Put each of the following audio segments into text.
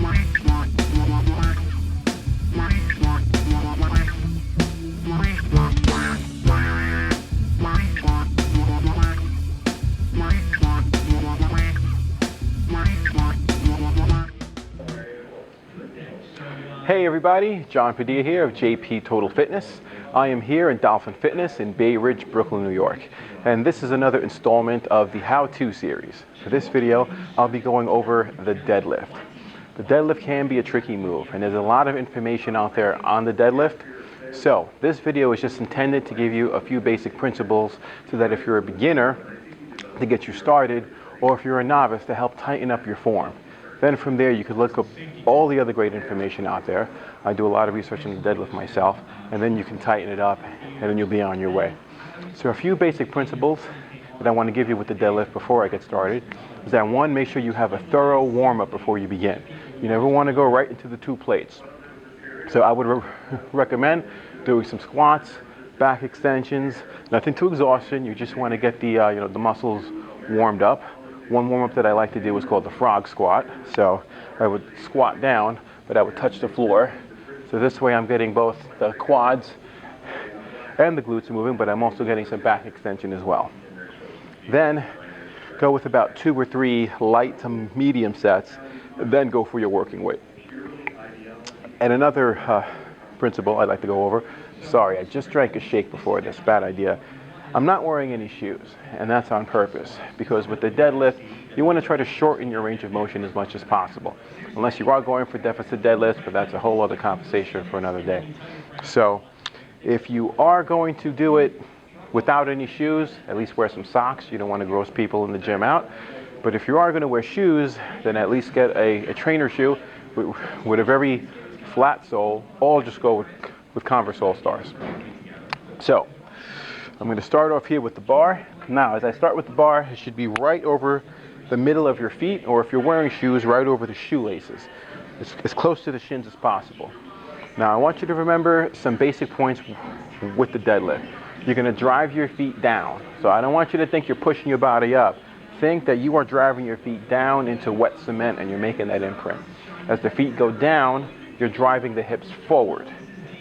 Hey everybody, John Padilla here of JP Total Fitness. I am here in Dolphin Fitness in Bay Ridge, Brooklyn, New York. And this is another installment of the how-to series. For this video, I'll be going over the deadlift. The deadlift can be a tricky move, and there's a lot of information out there on the deadlift. So this video is just intended to give you a few basic principles so that if you're a beginner, to get you started, or if you're a novice, to help tighten up your form. Then from there, you could look up all the other great information out there. I do a lot of research on the deadlift myself, and then you can tighten it up, and then you'll be on your way. So a few basic principles that I want to give you with the deadlift before I get started is that one, make sure you have a thorough warm-up before you begin. You never want to go right into the two plates. So I would recommend doing some squats, back extensions, nothing too exhaustion. You just want to get the the muscles warmed up. One warm-up that I like to do is called the frog squat. So I would squat down, but I would touch the floor. So this way I'm getting both the quads and the glutes moving, but I'm also getting some back extension as well. Then go with about 2 or 3 light to medium sets, then go for your working weight. And another principle I'd like to go over, sorry, I just drank a shake before this, bad idea. I'm not wearing any shoes, and that's on purpose, because with the deadlift, you want to try to shorten your range of motion as much as possible. Unless you are going for deficit deadlifts, but that's a whole other conversation for another day. So if you are going to do it without any shoes, at least wear some socks. You don't want to gross people in the gym out. But if you are going to wear shoes, then at least get a trainer shoe with a very flat sole, or just go with Converse All-Stars. So I'm going to start off here with the bar. Now, as I start with the bar, it should be right over the middle of your feet, or if you're wearing shoes, right over the shoelaces. As close to the shins as possible. Now, I want you to remember some basic points with the deadlift. You're going to drive your feet down. So I don't want you to think you're pushing your body up. Think that you are driving your feet down into wet cement and you're making that imprint. As the feet go down, you're driving the hips forward.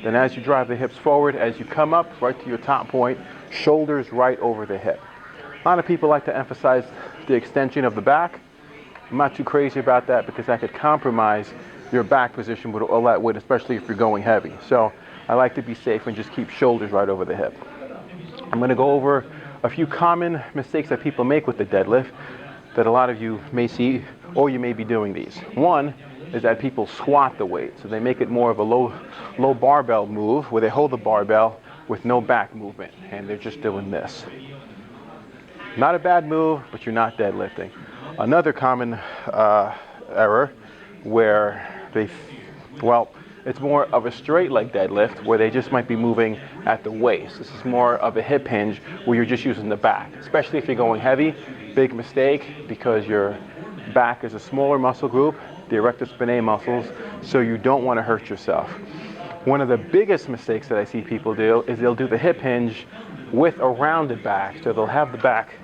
Then as you drive the hips forward, as you come up right to your top point, shoulders right over the hip. A lot of people like to emphasize the extension of the back. I'm not too crazy about that because that could compromise your back position with all that weight, especially if you're going heavy. So I like to be safe and just keep shoulders right over the hip. I'm going to go over a few common mistakes that people make with the deadlift that a lot of you may see, or you may be doing these. One is that people squat the weight. So they make it more of a low barbell move where they hold the barbell with no back movement, and they're just doing this. Not a bad move, but you're not deadlifting. Another common error where it's more of a straight leg deadlift where they just might be moving at the waist. This is more of a hip hinge where you're just using the back, especially if you're going heavy. Big mistake, because your back is a smaller muscle group, the erector spinae muscles, so you don't want to hurt yourself. One of the biggest mistakes that I see people do is they'll do the hip hinge with a rounded back. So they'll have the back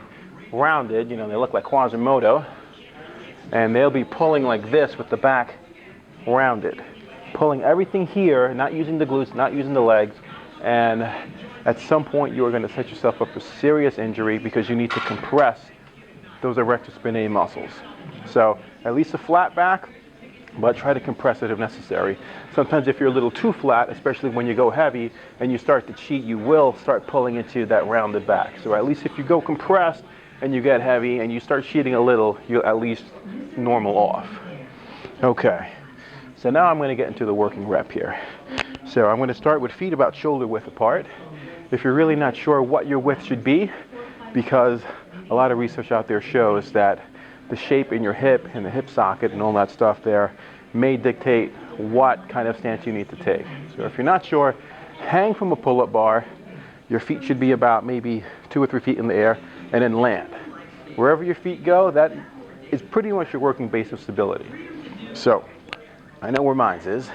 rounded, they look like Quasimodo, and they'll be pulling like this with the back rounded. Pulling everything here, not using the glutes, not using the legs, and at some point you are going to set yourself up for serious injury because you need to compress those erector spinae muscles. So at least a flat back, but try to compress it if necessary. Sometimes if you're a little too flat, especially when you go heavy and you start to cheat, you will start pulling into that rounded back. So at least if you go compressed and you get heavy and you start cheating a little, you'll at least normal off. Okay, so now I'm going to get into the working rep here. So I'm going to start with feet about shoulder width apart. If you're really not sure what your width should be, because a lot of research out there shows that the shape in your hip and the hip socket and all that stuff there may dictate what kind of stance you need to take. So if you're not sure, hang from a pull-up bar. Your feet should be about maybe 2 or 3 feet in the air, and then land. Wherever your feet go, that is pretty much your working base of stability. So I know where mine is.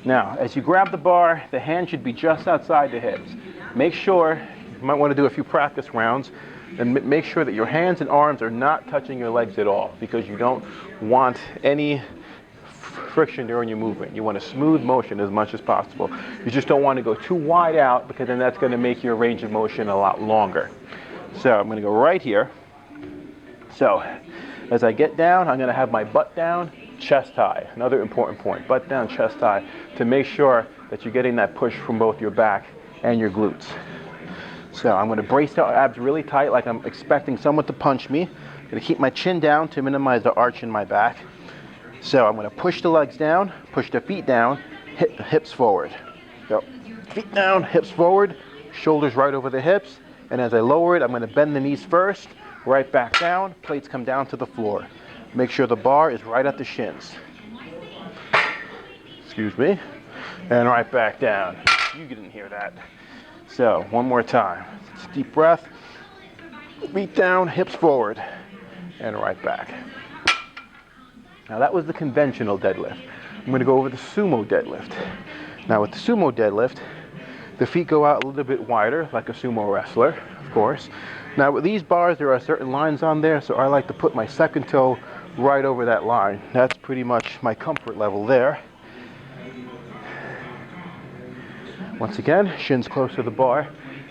Now, as you grab the bar, the hand should be just outside the hips. Make sure, you might want to do a few practice rounds, and make sure that your hands and arms are not touching your legs at all, because you don't want any friction during your movement. You want a smooth motion as much as possible. You just don't want to go too wide out, because then that's going to make your range of motion a lot longer. So I'm going to go right here. So as I get down, I'm going to have my butt down, chest high. Another important point, butt down, chest high, to make sure that you're getting that push from both your back and your glutes. So I'm going to brace the abs really tight, like I'm expecting someone to punch me. I'm going to keep my chin down to minimize the arch in my back. So I'm going to push the legs down, push the feet down, hit the hips forward. So feet down, hips forward, shoulders right over the hips. And as I lower it, I'm going to bend the knees first, right back down, plates come down to the floor. Make sure the bar is right at the shins. Excuse me. And right back down. You didn't hear that. So one more time. Deep breath. Feet down, hips forward, and right back. Now that was the conventional deadlift. I'm going to go over the sumo deadlift. Now with the sumo deadlift, the feet go out a little bit wider, like a sumo wrestler, of course. Now with these bars, there are certain lines on there, so I like to put my second toe right over that line. That's pretty much my comfort level there. Once again, shins close to the bar.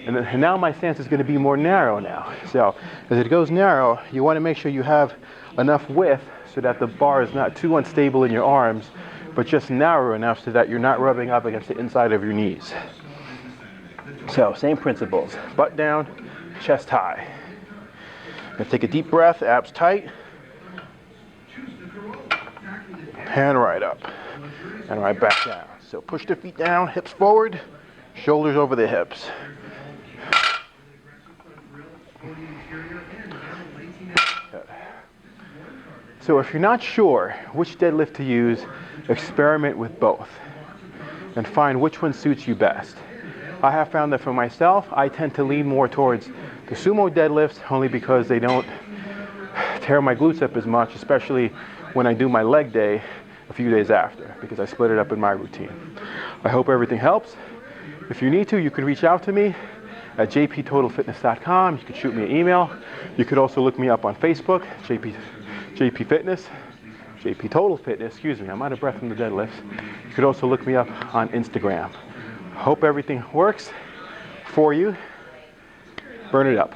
And now my stance is going to be more narrow now. So as it goes narrow, you want to make sure you have enough width so that the bar is not too unstable in your arms, but just narrow enough so that you're not rubbing up against the inside of your knees. So same principles, butt down, chest high. Now take a deep breath, abs tight, hand right up, and right back down. So push the feet down, hips forward, shoulders over the hips. So if you're not sure which deadlift to use, experiment with both and find which one suits you best. I have found that for myself, I tend to lean more towards the sumo deadlifts only because they don't tear my glutes up as much, especially when I do my leg day a few days after, because I split it up in my routine. I hope everything helps. If you need to, you can reach out to me at jptotalfitness.com. You can shoot me an email. You could also look me up on Facebook, JP Fitness, JP Total Fitness, excuse me, I'm out of breath from the deadlifts. You could also look me up on Instagram. Hope everything works for you. Burn it up.